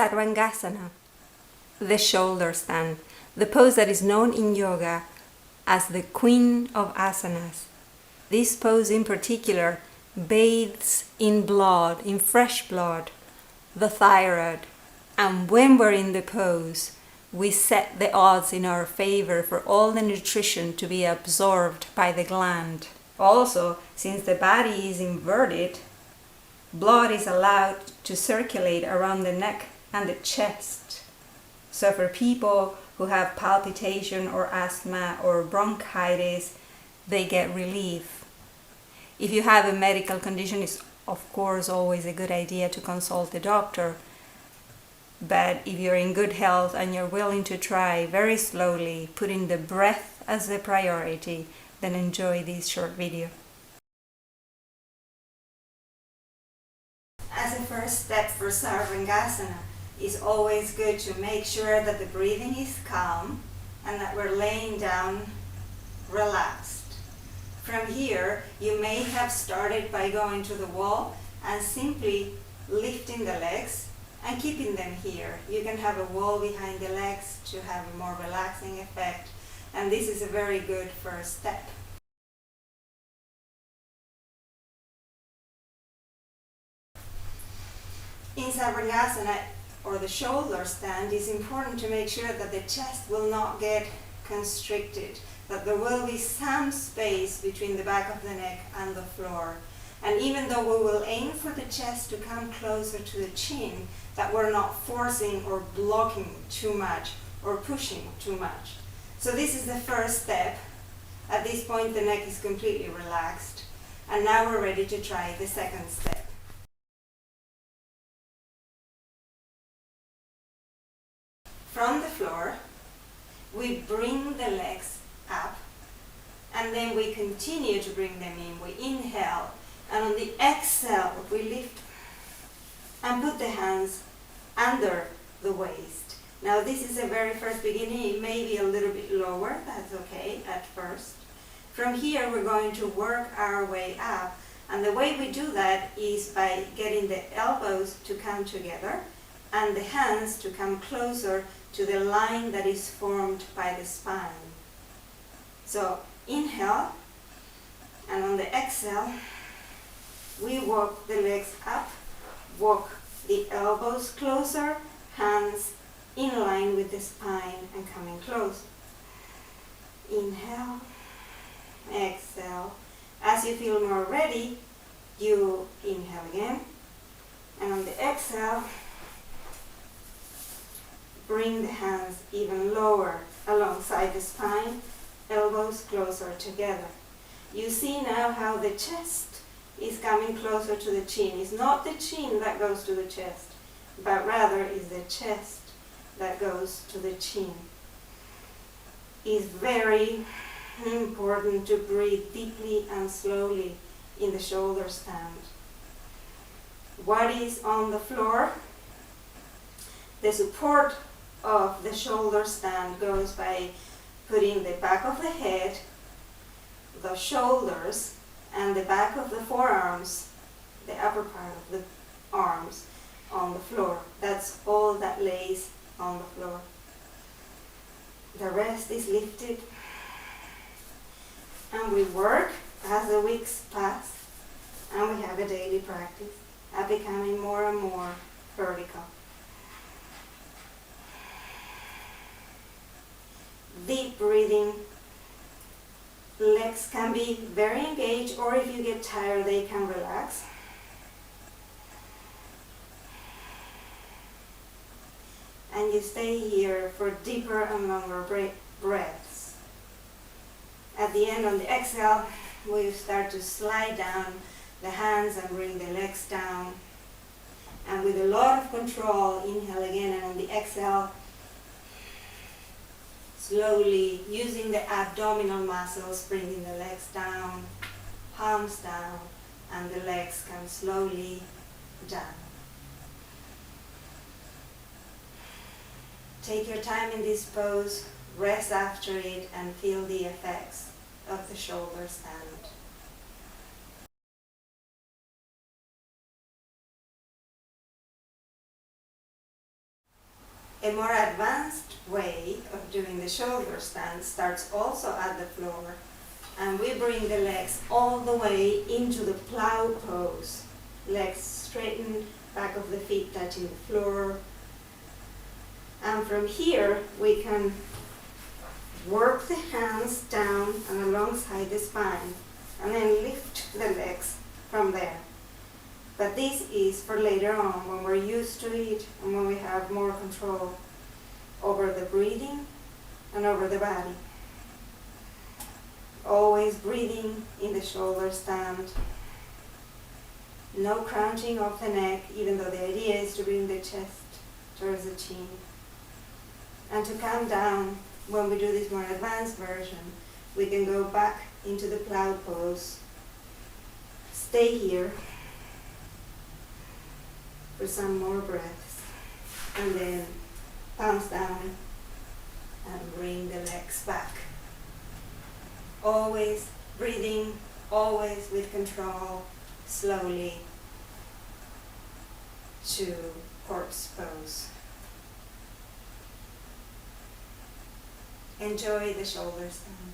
Sarvangasana, the shoulder stand, the pose that is known in yoga as the Queen of Asanas. This pose in particular bathes in blood, in fresh blood, the thyroid, and when we're in the pose, we set the odds in our favor for all the nutrition to be absorbed by the gland. Also, since the body is inverted, blood is allowed to circulate around the neck and the chest. So for people who have palpitation or asthma or bronchitis, they get relief. If you have a medical condition, it's of course always a good idea to consult a doctor. But if you're in good health and you're willing to try very slowly, putting the breath as the priority, then enjoy this short video. As a first step for Sarvangasana, it's always good to make sure that the breathing is calm and that we're laying down relaxed. From here, you may have started by going to the wall and simply lifting the legs and keeping them here. You can have a wall behind the legs to have a more relaxing effect, and this is a very good first step. In Sarvangasana, or the shoulder stand, it's important to make sure that the chest will not get constricted, that there will be some space between the back of the neck and the floor. And even though we will aim for the chest to come closer to the chin, that we're not forcing or blocking too much or pushing too much. So this is the first step. At this point the neck is completely relaxed. And now we're ready to try the second step. From the floor, we bring the legs up and then we continue to bring them in. We inhale. And on the exhale, we lift and put the hands under the waist. Now this is a very first beginning. It may be a little bit lower. That's okay at first. From here, we're going to work our way up. And the way we do that is by getting the elbows to come together and the hands to come closer to the line that is formed by the spine. So inhale, and on the exhale, we walk the legs up, walk the elbows closer, hands in line with the spine and coming close. Inhale, exhale. As you feel more ready, you inhale again. And on the exhale, bring the hands even lower alongside the spine, elbows closer together. You see now how the chest is coming closer to the chin. It's not the chin that goes to the chest, but rather is the chest that goes to the chin. It's very important to breathe deeply and slowly in the shoulder stand. What is on the floor? The support of the shoulder stand goes by putting the back of the head, the shoulders, and the back of the forearms, the upper part of the arms, on the floor. That's all that lays on the floor. The rest is lifted. And we work as the weeks pass, and we have a daily practice at becoming more and more vertical. Deep breathing. Legs can be very engaged, or if you get tired, they can relax. And you stay here for deeper and longer breaths. At the end, on the exhale, we start to slide down the hands and bring the legs down. And with a lot of control, inhale again, and on the exhale, slowly, using the abdominal muscles, bringing the legs down, palms down, and the legs come slowly down. Take your time in this pose, rest after it, and feel the effects of the shoulder stand. A more advanced way of doing the shoulder stand starts also at the floor, and we bring the legs all the way into the plow pose. Legs straightened, back of the feet touching the floor. And from here we can work the hands down and alongside the spine, and then lift the legs from there. But this is for later on, when we're used to it and when we have more control over the breathing and over the body. Always breathing in the shoulder stand. No crouching of the neck, even though the idea is to bring the chest towards the chin. And to calm down, when we do this more advanced version, we can go back into the plow pose. Stay here for some more breaths, and then bounce down and bring the legs back. Always breathing, always with control, slowly to corpse pose. Enjoy the shoulder stand.